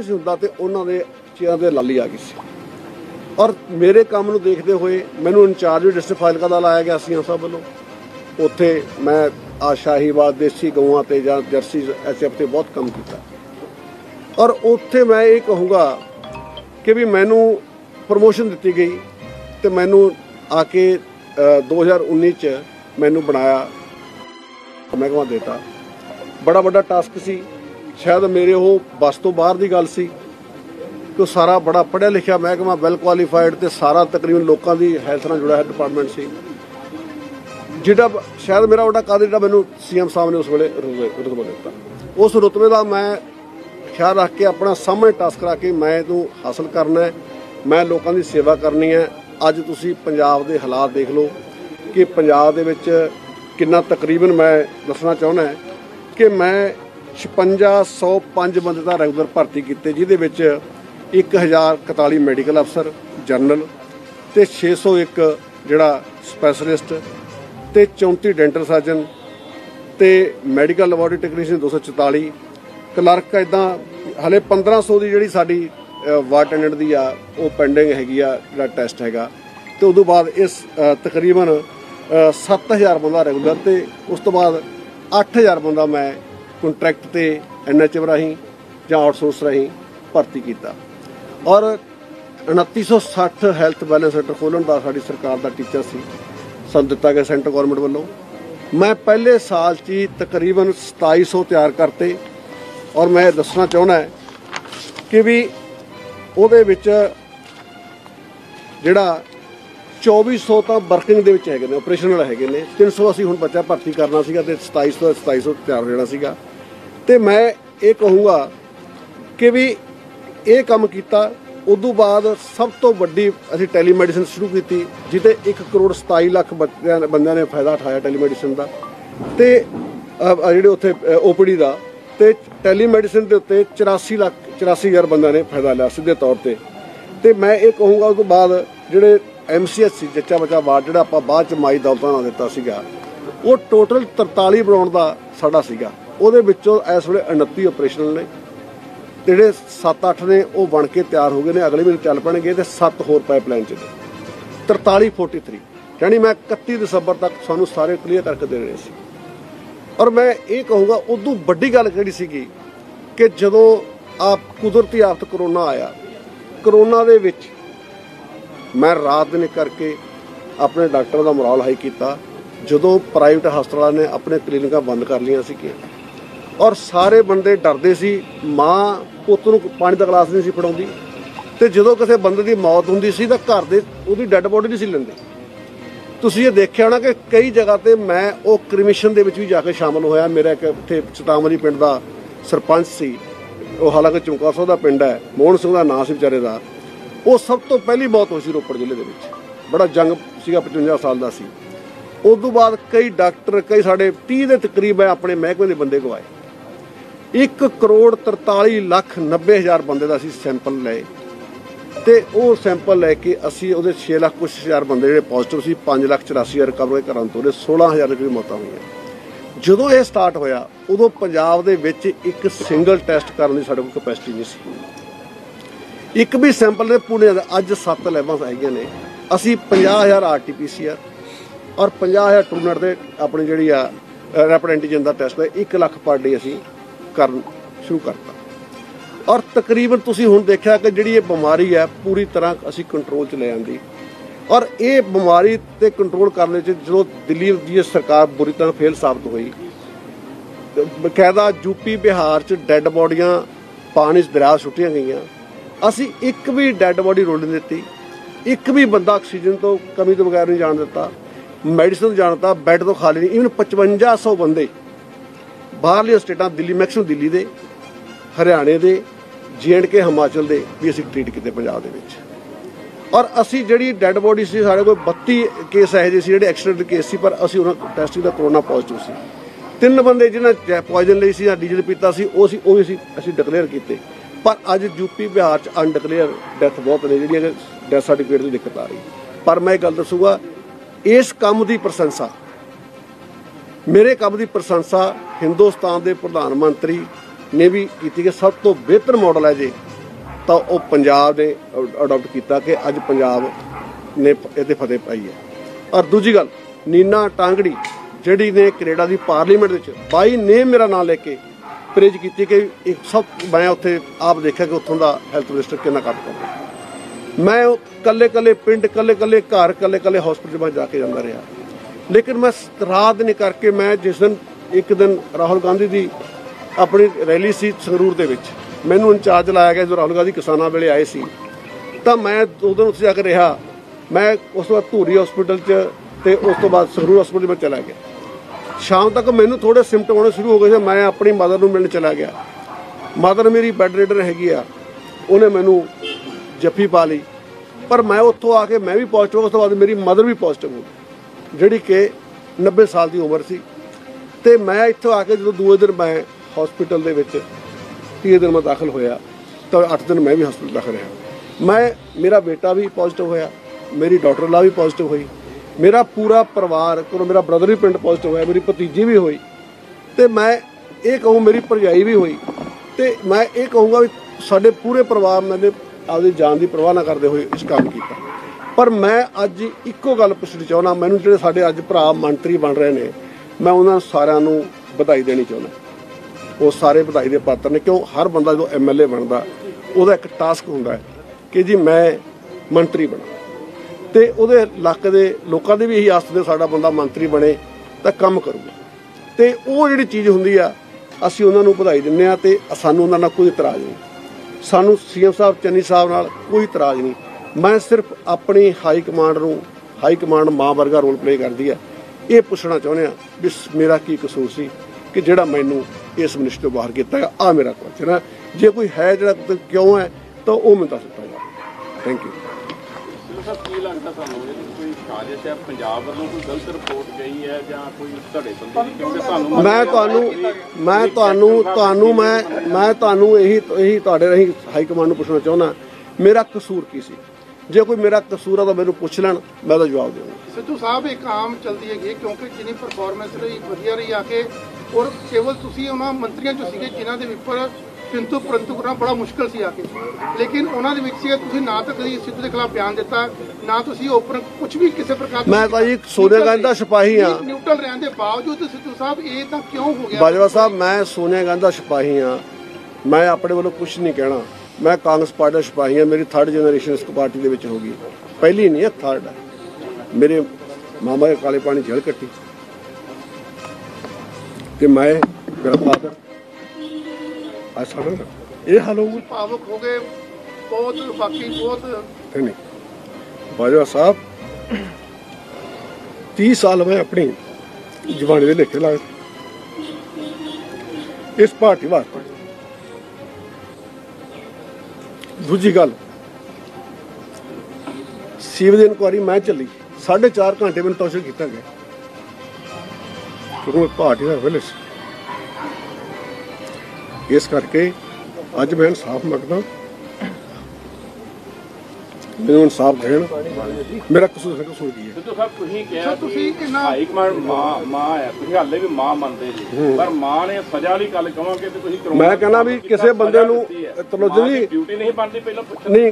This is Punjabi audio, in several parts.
ਸੀ ਹੁੰਦਾ ਤੇ ਉਹਨਾਂ ਦੇ ਚਿਹਰਿਆਂ ਤੇ ਲਾਲੀ ਆ ਗਈ ਸੀ। ਔਰ ਮੇਰੇ ਕੰਮ ਨੂੰ ਦੇਖਦੇ ਹੋਏ ਮੈਨੂੰ ਇੰਚਾਰਜ ਵੀ ਡਿਸਟ੍ਰਿਕਟ ਫਾਜ਼ਿਲਕਾ ਦਾ ਲਾਇਆ ਗਿਆ ਸੀਐਮ ਸਾਹਿਬ ਵੱਲੋਂ। ਉੱਥੇ ਮੈਂ ਆ ਸ਼ਾਹੀਵਾਲ ਦੇਸੀ ਗਊਆਂ ਤੇ ਜਾਂ ਜਰਸੀ ਐਚਐਫ ਤੇ ਬਹੁਤ ਕੰਮ ਕੀਤਾ। ਔਰ ਉੱਥੇ ਮੈਂ ਇਹ ਕਹੂੰਗਾ ਕਿ ਵੀ ਮੈਨੂੰ ਪ੍ਰਮੋਸ਼ਨ ਦਿੱਤੀ ਗਈ ਤੇ ਮੈਨੂੰ ਆ ਕੇ 2019 ਚ ਮੈਨੂੰ ਬਣਾਇਆ ਮਹਿਕਮਾ ਦੇਤਾ। बड़ा वड्डा टास्क सी, शायद मेरे वो बस तो बाहर की गल सी कि सारा बड़ा पढ़िया लिखिया महकमा वैल क्वालीफाइड तो सारा तकरीबन लोगों की हैल्थ नाल जुड़ा है डिपार्टमेंट सी, जिहड़ा शायद मेरा वड्डा कद जिहड़ा मैनूं सीएम साहब ने उस वेले रुतबा दिता। उस रुतबे का मैं ख्याल रख के अपना सामने टास्क रख के मैं इहनूं हासिल करना है, मैं लोगों की सेवा करनी है। अज तुसीं पंजाब के हालात देख लो कि पंजाब दे विच किन्ना तकरीबन मैं दसना चाहुंदा है कि मैं 5605 बंदे का रैगूलर भर्ती किए, जिहदे विच 1041 मैडिकल अफसर जनरल ते 601 जिहड़ा स्पैशलिस्ट ते 34 डेंटल सर्जन ते मैडिकल लैबोरेटरी टैक्नीशियन 244 क्लर्क। इदां हले 1500 की जिहड़ी साडी वार्ड अटेंडेंट दी आ वो पेंडिंग हैगी आ जिहड़ा टेस्ट हैगा। तो उस बाद इस तकरीबन 7000 बंदा रैगूलर ते उस तो बाद 8000 बंदा मैं कंट्रैक्ट ते NHF राहीं जां आउटसोर्स राहीं भर्ती किया। और 2960 हैल्थ वैलनेस सेंटर खोलण का साडी सरकार का टीचर सी, सानूं दिता गया सेंटर गौरमेंट वालों। मैं पहले साल च ही तकरीबन 2700 तैयार करते। और मैं दसना चाहुंदा है कि भी उहदे विच जिहड़ा 2400 तो वर्किंग दे विच हैगे ने, ऑपरेशनल हैगे ने। 300 असीं हुण बच्चा भर्ती करना सीगा ते 2700 तैयार हो जाना सीगा। ते मैं ये कहूँगा कि भी ये काम कीता। उदों बाद सब तो वड्डी असीं टैलीमैडिसन शुरू की, जिते 1,27,00,000 बंदियां ने फायदा उठाया टैलीमैडिसन का ते जिहड़े उत्थे OPD का। ते टैलीमैडिसन के उत्ते 84,00,000 बंदियां ने फायदा लिया सीधे तौर पर। तो मैं ये कहूँगा उस तो बाद जिहड़े MCH सी जच्चा बच्चा वार्ड जिहड़ा आपां बाद च माई दौलतां नाल दित्ता सीगा, वो टोटल 43 बनाउण दा साडा सीगा। उहदे विच्चों इस वेले 29 ऑपरेशनल ने, जिहड़े 7-8 ने वो बन के तैयार हो गए ने, अगले महीने चल पैणगे ते 7 होर पाइपलाइन च ने। 43-43 यानी मैं 31 दिसंबर तक सानूं सारे क्लीयर करके देने सी। और मैं ये कहूँगा उदों वड्डी गल किहड़ी सीगी कि जदों आप कुदरती आफत करोना आया, करोना दे विच मैं रात दिन करके अपने डॉक्टर का मोराल हाई किया। जदों प्राइवेट हस्पतालों ने अपने क्लीनिकां बंद कर लिया सी और सारे बंदे डरदे सी, माँ पुत्त नूं पानी का गिलास नहीं सी फड़ाउंदी ते जदों किसी बंदे की मौत हुंदी सी तां घर दे उहदी डैड बॉडी नहीं सी लैंदे। तुसीं ये देखिया होना कि कई जगह ते मैं वो क्रिमिशन दे विच भी जाके शामिल होया। मेरा एक इत्थे चतामरी पिंड का सरपंच सी, वो हालांकि चौंका साहब का पिंड है, मोहन सिंह का नाम सी बेचारे का। वो सब तो पहली मौत हुई सी रोपड़ जिले के विच, बड़ा जंग सीगा, 55 साल का सी। उस तो बाद कई डॉक्टर कई साढ़े 30 के तकरीब अपने महकमे के बंदे गवाए। 1,43,90,000 बंदे का असीं सैंपल लए ते वो सैंपल लैके असीं उहदे 6 लाख कुछ हज़ार बंदे जिहड़े पॉजिटिव सी, 5,84,000 रिकवर घरां तोरे, 16,000 के करीब मौतां होईयां। जदों ये स्टार्ट होया उदों पंजाब दे विच एक सिंगल टैसट करन दी साडे कोल कैपेसिटी नहीं सी। एक भी सैंपल ने पुणे अज 7 लैबां हैगियां ने। असीं 50,000 RT-PCR और 50,000 ट्रूनेट दे अपनी जिहड़ी आ रैपिड एंटीजन का टैसट 1 लाख पर डे असीं करन शुरू करता। और तकरीबन तुसीं हुण देखिया कि जिहड़ी ये बीमारी है पूरी तरह असीं कंट्रोल च ले आंदी। और ये बीमारी ते कंट्रोल करने जो दिल्ली की सरकार बुरी तरह फेल साबित हुई। बकायदा यूपी बिहार च डैड बॉडियां पानी दरिया सुट्टियां गईयां। असीं एक भी डैड बॉडी रोल नहीं दी, एक भी बंदा ऑक्सीजन तो कमी तो बगैर नहीं जान दिता, मैडिसिन जान दिता, बैड तो खाली नहीं। ईवन 5500 बंदे बाहरली स्टेटां दिल्ली मैक्सिमम दिल्ली दे, हरियाणे दे, J&K हिमाचल दे भी असीं ट्रीट किए पंजाब दे विच। और असी जी डैड बॉडी से साढ़े को 32 केस यह जे जो एक्सीडेंट केस से, पर असी उन्होंने टेस्ट किया कोरोना पॉजिटिव से। 3 बंदे जिन्हें पॉइजन ली या डीजल पीता सी वो भी असी डिकलेयर किए। पर अज यूपी बिहार च अनडिकलेयर डैथ बहुत ने जी डैथ सर्टिफिकेट की दिक्कत आ रही। पर मैं गल दसूँगा इस काम की प्रशंसा, मेरे काम की प्रशंसा हिंदुस्तान के प्रधानमंत्री ने भी की कि सब तो बेहतर मॉडल है जी ਤਾਂ ਉਹ ਪੰਜਾਬ ਨੇ ਅਡਾਪਟ ਕੀਤਾ ਕਿ ਅੱਜ ਪੰਜਾਬ ਨੇ ਇਹਦੇ ਫਤਿਹ ਪਾਈ ਹੈ। ਔਰ ਦੂਜੀ ਗੱਲ, ਨੀਨਾ ਟਾਂਗੜੀ ਜਿਹੜੀ ਨੇ ਕੈਨੇਡਾ ਦੀ ਪਾਰਲੀਮੈਂਟ ਵਿੱਚ ਬਾਈ ਨੇ ਮੇਰਾ ਨਾਮ ਲੈ ਕੇ ਪ੍ਰੇਜ ਕੀਤੀ ਕਿ ਇੱਕ ਸਭ ਮੈਂ ਉੱਥੇ ਆਪ ਦੇਖਿਆ ਕਿ ਉੱਥੋਂ ਦਾ ਹੈਲਥ ਮਿਨਿਸਟਰ ਕਿੰਨਾ ਕੰਮ ਕਰਦਾ। ਮੈਂ ਕੱਲੇ ਪਿੰਡ ਕੱਲੇ ਘਰ ਕੱਲੇ ਹਸਪੀਟਲ ਵਿੱਚ ਜਾ ਕੇ ਜਾਂਦਾ ਰਿਹਾ। ਲੇਕਿਨ ਮੈਂ ਰਾਤ ਨਹੀਂ ਕਰਕੇ ਮੈਂ ਜਿਸ ਦਿਨ ਇੱਕ ਦਿਨ ਰਾਹੁਲ ਗਾਂਧੀ ਦੀ ਆਪਣੀ ਰੈਲੀ ਸੀ ਸੰਗਰੂਰ ਦੇ ਵਿੱਚ, ਮੈਨੂੰ ਇੰਚਾਰਜ ਲਾਇਆ ਗਿਆ ਜਦੋਂ ਰਾਹੁਲ ਗਾਂਧੀ ਕਿਸਾਨਾਂ ਵੇਲੇ ਆਏ ਸੀ, ਤਾਂ ਮੈਂ ਉਦੋਂ ਉੱਥੇ ਜਾ ਕੇ ਰਿਹਾ। ਮੈਂ ਉਸ ਤੋਂ ਬਾਅਦ ਧੂਰੀ ਹਸਪੀਟਲ 'ਚ ਤੇ ਉਸ ਤੋਂ ਬਾਅਦ ਸੰਗਰੂਰ ਹਸਪੀਟਲ ਵਿੱਚ ਚਲਾ ਗਿਆ। ਸ਼ਾਮ ਤੱਕ ਮੈਨੂੰ ਥੋੜੇ ਸਿੰਪਟਮ ਆਉਣੇ ਸ਼ੁਰੂ ਹੋ ਗਏ ਸੀ। ਮੈਂ ਆਪਣੀ ਮਦਰ ਨੂੰ ਮਿਲਣ ਚਲਾ ਗਿਆ। ਮਦਰ ਮੇਰੀ ਬੈੱਡ ਰੀਡਰ ਹੈਗੀ ਆ, ਉਹਨੇ ਮੈਨੂੰ ਜੱਫੀ ਪਾ ਲਈ। ਪਰ ਮੈਂ ਉੱਥੋਂ ਆ ਕੇ ਮੈਂ ਵੀ ਪੋਜ਼ਿਟਿਵ, ਉਸ ਤੋਂ ਬਾਅਦ ਮੇਰੀ ਮਦਰ ਵੀ ਪੋਜ਼ਿਟਿਵ ਹੋ ਗਈ ਜਿਹੜੀ ਕਿ 90 ਸਾਲ ਦੀ ਉਮਰ ਸੀ। ਤੇ ਮੈਂ ਇੱਥੋਂ ਆ ਕੇ ਜਦੋਂ ਦੂਏ ਦਿਨ ਮੈਂ ਹਸਪੀਟਲ ਦੇ ਵਿੱਚ 30 ਦਿਨ ਮੈਂ ਦਾਖਲ ਹੋਇਆ ਤਾਂ 8 ਦਿਨ ਮੈਂ ਵੀ ਹਸਪੀਟਲ ਦਾਖਲ ਰਿਹਾ। ਮੇਰਾ ਬੇਟਾ ਵੀ ਪੋਜ਼ਿਟਿਵ ਹੋਇਆ, ਮੇਰੀ ਡਾਕਟਰ ਲਾ ਵੀ ਪੋਜ਼ਿਟਿਵ ਹੋਈ, ਮੇਰਾ ਪੂਰਾ ਪਰਿਵਾਰ ਕੋਲ, ਮੇਰਾ ਬ੍ਰਦਰ ਵੀ ਪਿੰਡ ਪੋਜ਼ਿਟਿਵ ਹੋਇਆ, ਮੇਰੀ ਭਤੀਜੀ ਵੀ ਹੋਈ, ਤੇ ਮੈਂ ਇਹ ਕਹੂੰ ਮੇਰੀ ਭਰਜਾਈ ਵੀ ਹੋਈ। ਤੇ ਮੈਂ ਇਹ ਕਹੂੰਗਾ ਵੀ ਸਾਡੇ ਪੂਰੇ ਪਰਿਵਾਰ ਨੇ ਆਪਦੀ ਜਾਨ ਦੀ ਪਰਵਾਹ ਨਾ ਕਰਦੇ ਹੋਏ ਇਸ ਕੰਮ ਕੀਤਾ। ਪਰ ਮੈਂ ਅੱਜ ਇੱਕੋ ਗੱਲ ਪੁੱਛਣੀ ਚਾਹੁੰਦਾ, ਮੈਨੂੰ ਜਿਹੜੇ ਸਾਡੇ ਅੱਜ ਭਰਾ ਮੰਤਰੀ ਬਣ ਰਹੇ ਨੇ, ਮੈਂ ਉਹਨਾਂ ਸਾਰਿਆਂ ਨੂੰ ਵਧਾਈ ਦੇਣੀ ਚਾਹੁੰਦਾ। ਉਹ ਸਾਰੇ ਵਧਾਈ ਦੇ ਪਾਤਰ ਨੇ, ਕਿਉਂ ਹਰ ਬੰਦਾ ਜਦੋਂ MLA ਬਣਦਾ ਉਹਦਾ ਇੱਕ ਟਾਸਕ ਹੁੰਦਾ ਹੈ ਕਿ ਜੀ ਮੈਂ ਮੰਤਰੀ ਬਣਾ, ਤੇ ਉਹਦੇ ਇਲਾਕੇ ਦੇ ਲੋਕਾਂ ਦੀ ਵੀ ਇਹੀ ਆਸ ਹੁੰਦੀ ਸਾਡਾ ਬੰਦਾ ਮੰਤਰੀ ਬਣੇ ਤਾਂ ਕੰਮ ਕਰੂਗਾ। ਤੇ ਉਹ ਜਿਹੜੀ ਚੀਜ਼ ਹੁੰਦੀ ਆ ਅਸੀਂ ਉਹਨਾਂ ਨੂੰ ਵਧਾਈ ਦਿੰਦੇ ਹਾਂ ਤੇ ਸਾਨੂੰ ਉਹਨਾਂ ਨਾਲ ਕੋਈ ਇਤਰਾਜ਼ ਨਹੀਂ। ਸਾਨੂੰ CM ਸਾਹਿਬ ਚੰਨੀ ਸਾਹਿਬ ਨਾਲ ਕੋਈ ਇਤਰਾਜ਼ ਨਹੀਂ। ਮੈਂ ਸਿਰਫ ਆਪਣੀ ਹਾਈ ਕਮਾਂਡ ਮਾਂ ਵਰਗਾ ਰੋਲ ਪਲੇ ਕਰਦੀ ਹੈ। ਇਹ ਪੁੱਛਣਾ ਚਾਹੁੰਦੇ ਹਾਂ ਵੀ ਮੇਰਾ ਕੀ ਕਸੂਰ ਸੀ ਕਿ ਜਿਹੜਾ ਮੈਨੂੰ ਇਸ ਮਿਨਿਸਟਰ ਤੋਂ ਬਾਹਰ ਕੀਤਾ ਗਿਆ। ਆ ਮੇਰਾ ਕੁਐਸਚਨ ਹੈ, ਜੇ ਕੋਈ ਹੈ ਜਿਹੜਾ ਕਿਉਂ ਹੈ ਤਾਂ ਉਹ ਮੈਨੂੰ ਦੱਸ ਦਿੱਤਾ ਜਾਵੇ। Thank you. ਕੀ ਲੱਗਦਾ ਤੁਹਾਨੂੰ ਕੋਈ ਸਾਜ਼ਿਸ਼ ਹੈ, ਪੰਜਾਬ ਵੱਲੋਂ ਕੋਈ ਗਲਤ ਰਿਪੋਰਟ ਗਈ ਹੈ ਜਾਂ ਕੋਈ ਧੜੇ ਬੰਦੇ ਦੀ? ਕਿਉਂਕਿ ਤੁਹਾਨੂੰ ਇਹੀ ਤੁਹਾਡੇ ਰਾਹੀਂ ਹਾਈ ਕਮਾਂਡ ਨੂੰ ਪੁੱਛਣਾ ਚਾਹੁੰਦਾ, ਮੇਰਾ ਕਸੂਰ ਕੀ ਸੀ? ਜੇ ਕੋਈ ਮੇਰਾ ਕਸੂਰ ਆ ਤਾਂ ਮੈਨੂੰ ਪੁੱਛ ਲੈਣ, ਮੈਂ ਉਹਦਾ ਜਵਾਬ ਦੇਵਾਂਗਾ। ਸਿੱਧੂ ਸਾਹਿਬ ਇੱਕ ਆਮ ਚੱਲਦੀ ਹੈਗੀ ਕਿਉਂਕਿ ਜਿੰਨੀ ਪਰਫਾਰਮੈਂਸ ਰਹੀ ਵਧੀਆ ਰਹੀ ਆ ਕੇ, ਔਰ ਕੇਵਲ ਤੁਸੀਂ ਉਹਨਾਂ ਮੰਤਰੀਆਂ 'ਚੋਂ ਸੀਗੇ ਜਿਨ੍ਹਾਂ ਦੇ ਉੱਪਰ ਕਿੰਤੂ ਪਰੰਤੂ ਕਰਨਾ ਬੜਾ ਮੁਸ਼ਕਲ ਸੀ ਆ ਕੇ, ਲੇਕਿਨ ਉਹਨਾਂ ਦੇ ਵਿੱਚ ਸੀ ਤੁਸੀਂ ਨਾ ਤਾਂ ਕਦੀ ਸਿੱਧੂ ਦੇ ਖਿਲਾਫ ਬਿਆਨ ਦਿੱਤਾ, ਨਾ ਤੁਸੀਂ ਓਪਨ ਕੁਝ ਵੀ ਕਿਸੇ ਪ੍ਰਕਾਰ ਮੈਂ ਤਾਂ ਜੀ ਸੋਨੀਆ ਗਾਂਧੀ ਦਾ ਸਿਪਾਹੀ ਹਾਂ। ਨਿਊਟਰਲ ਰਹਿਣ ਦੇ ਬਾਵਜੂਦ ਸਿੱਧੂ ਸਾਹਿਬ ਇਹ ਤਾਂ ਕਿਉਂ ਹੋ ਗਿਆ? ਬਾਜਵਾ ਸਾਹਿਬ, ਮੈਂ ਸੋਨੀਆ ਗਾਂਧੀ ਦਾ ਸਿਪਾਹੀ ਹਾਂ। ਮੈਂ ਆਪਣੇ ਵੱਲੋਂ ਕੁਝ ਨਹੀਂ ਕਹਿਣਾ। ਮੈਂ ਕਾਂਗਰਸ ਪਾਰਟੀ ਦਾ ਸਿਪਾਹੀ ਹਾਂ। ਮੇਰੀ 3rd ਜਨਰੇਸ਼ਨ ਇਸ ਪਾਰਟੀ ਦੇ ਵਿੱਚ ਹੋ ਗਈ, ਪਹਿਲੀ ਨਹੀਂ ਹੈ, 3rd ਹੈ। ਮੇਰੇ ਮਾਮਾ ਦੇ ਕਾਲੇ ਪਾਣੀ ਜਲ ਕੱਟੀ ਤੇ ਮੈਂ ਮੇਰਾ ਫਾਦਰ ਅੱਜ ਸਾਡਾ ਇਹ ਹਾਲ ਹੋਊਗਾ। ਭਾਵੁਕ ਹੋ ਗਏ ਬਹੁਤ, ਬਾਕੀ ਬਹੁਤ ਨਹੀਂ। ਬਾਜਵਾ ਸਾਹਿਬ 30 ਸਾਲ ਮੈਂ ਆਪਣੀ ਜਵਾਨੀ ਦੇ ਲੇਖੇ ਲਾਏ ਇਸ ਪਾਰਟੀ ਵਾਸਤੇ। ਦੂਜੀ ਗੱਲ, ਸੀਵ ਦੀ ਇਨਕੁਆਰੀ ਮੈਂ ਚੱਲੀ 4.5 ਘੰਟੇ ਮੈਨੂੰ ਟੌਰਚਰ ਕੀਤਾ ਗਿਆ ਕਿਉਂਕਿ ਪਾਰਟੀ ਦਾ ਵਿਲੇ ਸੀ। ਇਸ ਕਰਕੇ ਅੱਜ ਮੈਂ ਇਨਸਾਫ ਮੰਗਦਾ, ਮੈਨੂੰ ਇਨਸਾਫ ਦੇਣ। ਮੇਰਾ ਕਸੂਰ ਕੀ ਹੈ? ਸਿੱਧੂ ਸਾਹਿਬ ਤੁਸੀਂ ਕਿਹਾ ਤੁਸੀਂ ਹਾਈ ਕਮਾਂਡ ਮਾਂ ਹੈ, ਤੁਸੀਂ ਹਾਲੇ ਵੀ ਮਾਂ ਮੰਨਦੇ ਜੀ, ਪਰ ਮਾਂ ਨੇ ਸਜ਼ਾ ਲਈ ਗੱਲ ਕਹਾਂਗੇ ਤੇ ਤੁਸੀਂ ਮੈਂ ਕਹਿੰਦਾ ਵੀ ਕਿਸੇ ਬੰਦੇ ਨੂੰ ਤਲੋਜੀ ਜੀ ਡਿਊਟੀ ਨਹੀਂ ਬਣਦੀ ਪਹਿਲਾਂ ਪੁੱਛਣ ਨਹੀਂ,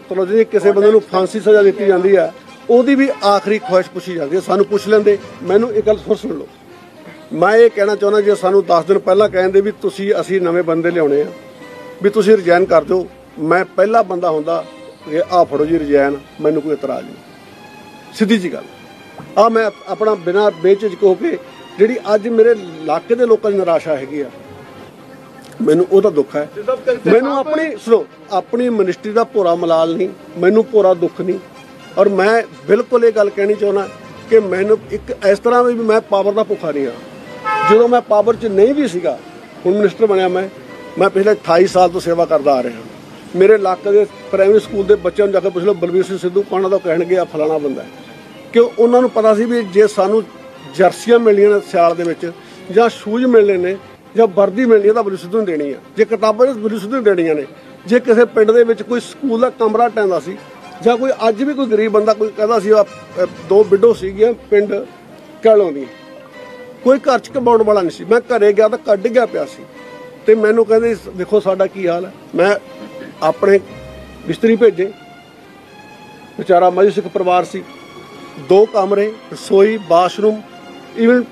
ਤਲੋਜੀ ਜੀ ਕਿਸੇ ਬੰਦੇ ਨੂੰ ਫਾਂਸੀ ਸਜ਼ਾ ਦਿੱਤੀ ਜਾਂਦੀ ਹੈ, ਉਹਦੀ ਵੀ ਆਖਰੀ ਖੁਆਇਸ਼ ਪੁੱਛੀ ਜਾਂਦੀ ਹੈ। ਸਾਨੂੰ ਪੁੱਛ ਲੈਂਦੇ। ਮੈਨੂੰ ਇਹ ਗੱਲ ਸੁਣ ਲਓ, ਮੈਂ ਇਹ ਕਹਿਣਾ ਚਾਹੁੰਦਾ ਜੇ ਸਾਨੂੰ 10 ਦਿਨ ਪਹਿਲਾਂ ਕਹਿੰਦੇ ਵੀ ਅਸੀਂ ਨਵੇਂ ਬੰਦੇ ਲਿਆਉਣੇ ਆ, ਵੀ ਤੁਸੀਂ ਰਿਜ਼ਾਈਨ ਕਰ ਦਿਓ, ਮੈਂ ਪਹਿਲਾ ਬੰਦਾ ਹੁੰਦਾ ਕਿ ਆਹ ਫੜੋ ਜੀ ਰਿਜ਼ਾਈਨ, ਮੈਨੂੰ ਕੋਈ ਇਤਰਾਜ਼ ਨਹੀਂ। ਸਿੱਧੀ ਜੀ ਗੱਲ ਆ। ਮੈਂ ਆਪਣਾ ਬਿਨਾਂ ਬੇਝਿਜਕ ਹੋ ਕੇ ਜਿਹੜੀ ਅੱਜ ਮੇਰੇ ਇਲਾਕੇ ਦੇ ਲੋਕਾਂ ਦੀ ਨਿਰਾਸ਼ਾ ਹੈਗੀ ਆ, ਮੈਨੂੰ ਉਹਦਾ ਦੁੱਖ ਹੈ। ਮੈਨੂੰ ਆਪਣੀ ਮਿਨਿਸਟਰੀ ਦਾ ਭੋਰਾ ਮਲਾਲ ਨਹੀਂ, ਮੈਨੂੰ ਭੋਰਾ ਦੁੱਖ ਨਹੀਂ। ਔਰ ਮੈਂ ਬਿਲਕੁਲ ਇਹ ਗੱਲ ਕਹਿਣੀ ਚਾਹੁੰਦਾ ਕਿ ਮੈਨੂੰ ਇੱਕ ਇਸ ਤਰ੍ਹਾਂ ਵੀ ਮੈਂ ਪਾਵਰ ਦਾ ਭੁੱਖਾ ਨਹੀਂ ਹਾਂ। ਜਦੋਂ ਮੈਂ ਪਾਵਰ 'ਚ ਨਹੀਂ ਵੀ ਸੀਗਾ, ਹੁਣ ਮਿਨਿਸਟਰ ਬਣਿਆ, ਮੈਂ ਪਿਛਲੇ 28 ਸਾਲ ਤੋਂ ਸੇਵਾ ਕਰਦਾ ਆ ਰਿਹਾ। ਮੇਰੇ ਇਲਾਕੇ ਦੇ ਪ੍ਰਾਇਮਰੀ ਸਕੂਲ ਦੇ ਬੱਚਿਆਂ ਨੂੰ ਜਾ ਕੇ ਪੁੱਛ ਲਓ ਬਲਬੀਰ ਸਿੰਘ ਸਿੱਧੂ ਕੌਣ, ਦਾ ਕਹਿਣਗੇ ਆ ਫਲਾਣਾ ਬੰਦਾ ਹੈ। ਕਿਉਂ? ਉਹਨਾਂ ਨੂੰ ਪਤਾ ਸੀ ਵੀ ਜੇ ਸਾਨੂੰ ਜਰਸੀਆਂ ਮਿਲਣੀਆਂ ਨੇ ਸਿਆਲ ਦੇ ਵਿੱਚ, ਜਾਂ ਸ਼ੂਜ਼ ਮਿਲਣੇ ਨੇ, ਜਾਂ ਵਰਦੀ ਮਿਲਣੀ ਹੈ ਤਾਂ ਬਲਬੀਰ ਸਿੱਧੂ ਨੂੰ ਦੇਣੀ ਆ। ਜੇ ਕਿਤਾਬਾਂ ਬਲਬੀਰ ਸਿੱਧੂ ਨੂੰ ਦੇਣੀਆਂ ਨੇ। ਜੇ ਕਿਸੇ ਪਿੰਡ ਦੇ ਵਿੱਚ ਕੋਈ ਸਕੂਲ ਦਾ ਕਮਰਾ ਟੈਂਦਾ ਸੀ, ਜਾਂ ਕੋਈ ਅੱਜ ਵੀ ਕੋਈ ਗਰੀਬ ਬੰਦਾ ਕੋਈ ਕਹਿੰਦਾ ਸੀ 2 ਵਿਡੋ ਸੀਗੀਆਂ ਪਿੰਡ ਕਹਿਲੋਂ ਦੀਆਂ, ਕੋਈ ਘਰ 'ਚ ਕਮਾਉਣ ਵਾਲਾ ਨਹੀਂ ਸੀ। ਮੈਂ ਘਰੇ ਗਿਆ ਤਾਂ ਕੱਢ ਗਿਆ ਪਿਆ ਸੀ, ਤੇ ਮੈਨੂੰ ਕਹਿੰਦੇ ਦੇਖੋ ਸਾਡਾ ਕੀ ਹਾਲ ਹੈ। ਮੈਂ ਆਪਣੇ ਮਿਸਤਰੀ ਭੇਜੇ, ਵਿਚਾਰਾ ਮਜ਼੍ਹਬੀ ਸਿੱਖ ਪਰਿਵਾਰ ਸੀ, 2 ਕਮਰੇ, ਰਸੋਈ, ਬਾਥਰੂਮ, ਈਵਨ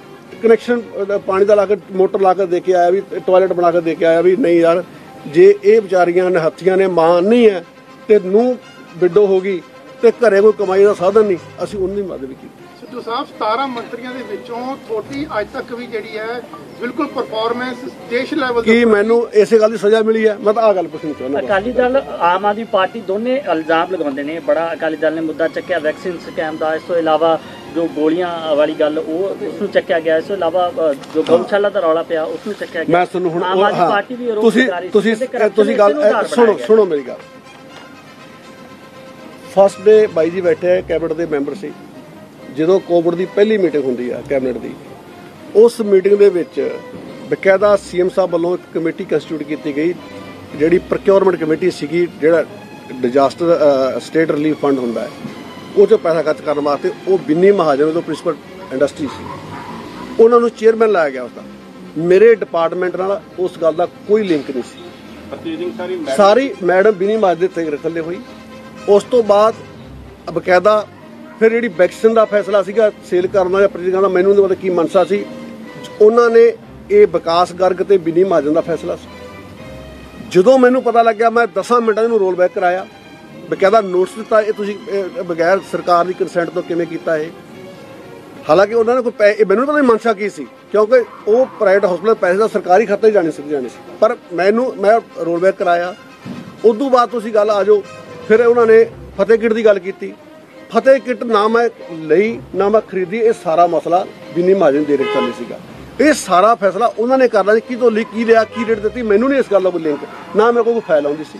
ਕਨੈਕਸ਼ਨ ਪਾਣੀ ਦਾ ਲਾ ਕੇ ਮੋਟਰ ਲਾ ਕੇ ਦੇ ਕੇ ਆਇਆ, ਵੀ ਟਾਇਲਟ ਬਣਾ ਕੇ ਦੇ ਕੇ ਆਇਆ, ਵੀ ਨਹੀਂ ਯਾਰ ਜੇ ਇਹ ਵਿਚਾਰੀਆਂ ਨਿਹੱਥੀਆਂ ਨੇ, ਮਾਂ ਨਹੀਂ ਹੈ ਤੇ ਨੂੰ ਵਿਡੋ ਹੋ ਗਈ ਤੇ ਘਰੇ ਕੋਈ ਕਮਾਈ ਦਾ ਸਾਧਨ ਨਹੀਂ, ਅਸੀਂ ਉਹਨਾਂ ਦੀ ਮਦਦ ਵੀ ਕੀਤੀ। ਸਿੱਧੂ ਸਾਹਿਬ 17 ਮੰਤਰੀਆਂ ਦੇ ਵਿੱਚੋਂ ਤੁਹਾਡੀ ਅੱਜ ਤੱਕ ਵੀ ਜਿਹੜੀ ਹੈ ਬਿਲਕੁਲ ਪਰਫਾਰਮੈਂਸ ਦੇਸ਼ ਲੈਵਲ ਕੀ ਮੈਨੂੰ ਇਸੇ ਗੱਲ ਦੀ ਸਜ਼ਾ ਮਿਲੀ ਹੈ? ਮੈਂ ਤਾਂ ਆਹ ਗੱਲ ਪੁੱਛਣੀ ਚਾਹੁੰਦਾ। ਅਕਾਲੀ ਦਲ ਆਮ ਆਦਮੀ ਪਾਰਟੀ ਦੋਨੇ ਇਲਜ਼ਾਮ ਲਗਾਉਂਦੇ ਨੇ, ਬੜਾ ਅਕਾਲੀ ਦਲ ਨੇ ਮੁੱਦਾ ਚੱਕਿਆ ਵੈਕਸੀਨ ਸਕੈਮ ਦਾ, ਇਸ ਤੋਂ ਇਲਾਵਾ ਜੋ ਗੋਲੀਆਂ ਵਾਲੀ ਗੱਲ ਉਹ ਉਸ ਨੂੰ ਚੱਕਿਆ ਗਿਆ, ਇਸ ਤੋਂ ਇਲਾਵਾ ਜੋ ਗਊਸ਼ਾਲਾ ਦਾ ਰੌਲਾ ਪਿਆ ਉਸ ਨੂੰ ਚੱਕਿਆ ਗਿਆ। ਮੈਂ ਤੁਹਾਨੂੰ ਹੁਣ ਆਮ ਆਦਮੀ ਪਾਰਟੀ ਵੀ ਆਰੋਪ ਲਗਾ ਰਹੀ ਸੀ। ਤੁਸੀਂ ਗੱਲ ਸੁਣੋ ਮੇਰੀ ਗੱਲ। ਫਸਟ ਡੇ ਬਾਈ ਜੀ ਬੈਠੇ ਕੈਬਨਿਟ ਦੇ ਮੈਂਬਰ ਸੀ, ਜਦੋਂ ਕੋਵਿਡ ਦੀ ਪਹਿਲੀ ਮੀਟਿੰਗ ਹੁੰਦੀ ਆ ਕੈਬਨਿਟ ਦੀ, ਉਸ ਮੀਟਿੰਗ ਦੇ ਵਿੱਚ ਬਕਾਇਦਾ ਸੀਐਮ ਸਾਹਿਬ ਵੱਲੋਂ ਇੱਕ ਕਮੇਟੀ ਕੰਸਟੀਟਿਊਟ ਕੀਤੀ ਗਈ, ਜਿਹੜੀ ਪ੍ਰੋਕਿਉਰਮੈਂਟ ਕਮੇਟੀ ਸੀਗੀ, ਜਿਹੜਾ ਡਿਜ਼ਾਸਟਰ ਸਟੇਟ ਰਿਲੀਫ ਫੰਡ ਹੁੰਦਾ ਹੈ, ਉਹ 'ਚ ਪੈਸਾ ਖਰਚ ਕਰਨ ਵਾਸਤੇ। ਉਹ ਬਿੰਨੀ ਮਹਾਜਨ ਤੋਂ ਪ੍ਰਿੰਸੀਪਲ ਇੰਡਸਟਰੀ ਸੀ, ਉਹਨਾਂ ਨੂੰ ਚੇਅਰਮੈਨ ਲਾਇਆ ਗਿਆ ਉਸਦਾ। ਮੇਰੇ ਡਿਪਾਰਟਮੈਂਟ ਨਾਲ ਉਸ ਗੱਲ ਦਾ ਕੋਈ ਲਿੰਕ ਨਹੀਂ ਸੀ। ਸਾਰੀ ਮੈਡਮ ਬਿੰਨੀ ਮਹਾਜਨ ਦੇ ਥੱਲੇ ਹੋਈ। ਉਸ ਤੋਂ ਬਾਅਦ ਬਕਾਇਦਾ ਫਿਰ ਜਿਹੜੀ ਵੈਕਸੀਨ ਦਾ ਫੈਸਲਾ ਸੀਗਾ ਸੇਲ ਕਰਨ ਦਾ ਜਾਂ ਪਰਚੇਜ਼ ਕਰਨ ਦਾ, ਮੈਨੂੰ ਨਹੀਂ ਪਤਾ ਕੀ ਮਨਸਾ ਸੀ, ਉਹਨਾਂ ਨੇ ਇਹ ਵਿਕਾਸ ਗਰਗ ਤੇ ਬਿੰਨੀ ਮਹਾਜਨ ਦਾ ਫੈਸਲਾ ਸੀ। ਜਦੋਂ ਮੈਨੂੰ ਪਤਾ ਲੱਗਿਆ, ਮੈਂ 10 ਮਿੰਟਾਂ ਇਹਨੂੰ ਰੋਲ ਬੈਕ ਕਰਾਇਆ, ਬਕਾਇਦਾ ਨੋਟਿਸ ਦਿੱਤਾ, ਇਹ ਤੁਸੀਂ ਬਗੈਰ ਸਰਕਾਰ ਦੀ ਕੰਸੈਂਟ ਤੋਂ ਕਿਵੇਂ ਕੀਤਾ ਇਹ। ਹਾਲਾਂਕਿ ਉਹਨਾਂ ਨੇ ਕੋਈ ਮੈਨੂੰ ਤਾਂ ਨਹੀਂ ਮਨਸ਼ਾ ਕੀ ਸੀ, ਕਿਉਂਕਿ ਉਹ ਪ੍ਰਾਈਵੇਟ ਹਸਪਤਾਲ ਪੈਸੇ ਦਾ ਸਰਕਾਰੀ ਖਾਤੇ ਜਾਣੇ ਸੀ, ਪਰ ਮੈਂ ਰੋਲ ਬੈਕ ਕਰਾਇਆ। ਉਦੋਂ ਬਾਅਦ ਤੁਸੀਂ ਗੱਲ ਆ ਜਾਓ, ਫਿਰ ਉਹਨਾਂ ਨੇ ਫਤਿਹ ਕਿੱਟ ਦੀ ਗੱਲ ਕੀਤੀ। ਫਤਿਹ ਕਿੱਟ ਨਾ ਮੈਂ ਲਈ ਨਾ ਮੈਂ ਖਰੀਦੀ, ਇਹ ਸਾਰਾ ਮਸਲਾ ਬਿੰਨੀ ਮਹਾਜਨ ਦੇ ਰੇਟ ਚੱਲੇ ਸੀਗਾ। ਇਹ ਸਾਰਾ ਫੈਸਲਾ ਉਹਨਾਂ ਨੇ ਕਰਨਾ ਸੀ, ਕਿਤੋਂ ਲਈ, ਕੀ ਲਿਆ, ਕੀ ਰੇਟ ਦਿੱਤੀ, ਮੈਨੂੰ ਨਹੀਂ ਇਸ ਗੱਲ ਦਾ ਕੋਈ ਲਿੰਕ, ਨਾ ਮੇਰੇ ਕੋਲ ਕੋਈ ਫਾਈਲ ਆਉਂਦੀ ਸੀ।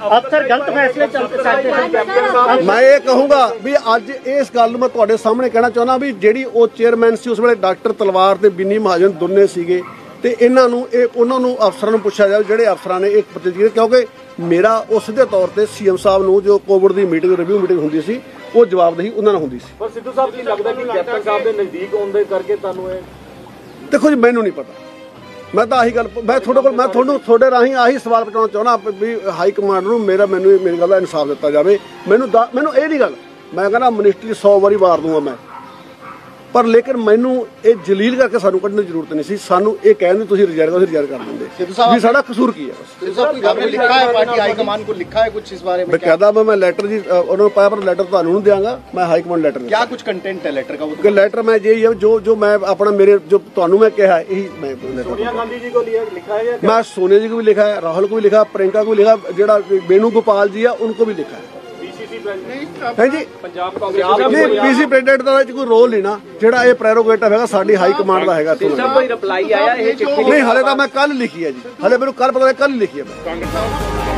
ਅਫਸਰ ਗਲਤ ਫੈਸਲੇ ਚੱਲਦੇ। ਮੈਂ ਇਹ ਕਹੂੰਗਾ ਵੀ ਅੱਜ ਇਸ ਗੱਲ ਨੂੰ ਮੈਂ ਤੁਹਾਡੇ ਸਾਹਮਣੇ ਕਹਿਣਾ ਚਾਹੁੰਦਾ ਵੀ ਜਿਹੜੀ ਉਹ ਚੇਅਰਮੈਨ ਸੀ ਉਸ ਵੇਲੇ ਡਾਕਟਰ ਤਲਵਾਰ ਤੇ ਬਿੰਨੀ ਮਹਾਜਨ ਦੋਨੇ ਸੀਗੇ, ਤੇ ਇਹਨਾਂ ਨੂੰ ਉਹਨਾਂ ਨੂੰ ਅਫਸਰਾਂ ਨੂੰ ਪੁੱਛਿਆ ਜਾਵੇ ਜਿਹੜੇ ਅਫਸਰਾਂ ਨੇ ਇੱਕ ਪ੍ਰਤੀਕਿਰਿਆ, ਕਿਉਂਕਿ ਮੇਰਾ ਉਹ ਸਿੱਧੇ ਤੌਰ ਤੇ ਸੀਐਮ ਸਾਹਿਬ ਨੂੰ ਜੋ ਕੋਵਿਡ ਦੀ ਮੀਟਿੰਗ ਰਿਵਿਊ ਮੀਟਿੰਗ ਹੁੰਦੀ ਸੀ, ਉਹ ਜਵਾਬਦੇਹੀ ਉਹਨਾਂ ਨਾਲ ਹੁੰਦੀ ਸੀ। ਪਰ ਸਿੱਧੂ ਸਾਹਿਬ ਕੀ ਲੱਗਦਾ ਕਿ ਕੈਪਟਨ ਸਾਹਿਬ ਦੇ ਨਜ਼ਦੀਕ ਆਉਣ ਦੇ ਕਰਕੇ ਤੁਹਾਨੂੰ ਇਹ? ਦੇਖੋ ਜੀ, ਮੈਨੂੰ ਨਹੀਂ ਪਤਾ, ਮੈਂ ਤਾਂ ਆਹੀ ਗੱਲ ਮੈਂ ਤੁਹਾਨੂੰ ਤੁਹਾਡੇ ਰਾਹੀਂ ਆਹੀ ਸਵਾਲ ਪਹੁੰਚਾਉਣਾ ਚਾਹੁੰਦਾ ਵੀ ਹਾਈ ਕਮਾਂਡ ਨੂੰ ਮੇਰੀ ਗੱਲ ਦਾ ਇਨਸਾਫ ਦਿੱਤਾ ਜਾਵੇ। ਮੈਨੂੰ ਇਹ ਨਹੀਂ ਗੱਲ, ਮੈਂ ਕਹਿੰਦਾ ਮਿਨਿਸਟਰੀ 100 ਵਾਰੀ ਵਾਰ ਦੂੰਗਾ ਮੈਂ, ਪਰ ਲੇਕਿਨ ਮੈਨੂੰ ਇਹ ਜਲੀਲ ਕਰਕੇ ਸਾਨੂੰ ਕੱਢਣ ਦੀ ਜ਼ਰੂਰਤ ਨਹੀਂ ਸੀ। ਸਾਨੂੰ ਇਹ ਕਹਿਣ ਦੀ ਤੁਸੀਂ ਰਿਜ਼ਾਈਨ ਕਰੋ, ਅਸੀਂ ਰਿਜ਼ਾਈਨ ਕਰ ਦਿੰਦੇ ਵੀ ਸਾਡਾ ਕਸੂਰ ਕੀ ਹੈ। लिखा है पार्टी हाईकमान को, लिखा है कुछ इस बारे में? बकायदा मैं लेटर जी उन्होंने पाया, पर लेटर तो नहीं देंगा, मैं हाई कमांड लेटर क्या कुछ कंटेंट है लेटर का? वो लेटर मैं यही है जो मैं अपना मेरे जो ਤੁਹਾਨੂੰ मैं कहा यही मैं सोनिया गांधी जी को लिखा है, मैं सोनिया जी को भी लिखा है, राहुल को भी लिखा, प्रियंका को भी लिखा, जेड़ा वेणुगोपाल जी है उनको भी लिखा है। है जी पंजाब कांग्रेस नहीं, पीसी प्रेसिडेंट ਦਾ ਇਹ ਕੋਈ ਰੋਲ ਨਹੀਂ ਨਾ, ਜਿਹੜਾ ਇਹ ਪ੍ਰੈਰੋਗੇਟਿਵ ਹੈਗਾ ਸਾਡੀ ਹਾਈ ਕਮਾਂਡ ਦਾ ਹੈਗਾ। ਕੋਈ ਰਿਪਲਾਈ ਆਇਆ ਇਹ ਚਿੱਠੀ? ਨਹੀਂ, ਹਲੇ ਤਾਂ ਮੈਂ ਕੱਲ ਲਿਖੀ ਹੈ ਜੀ, ਹਲੇ ਮੈਨੂੰ ਕੱਲ ਪਤਾ ਕੱਲ ਲਿਖੀ ਹੈ ਮੈਂ।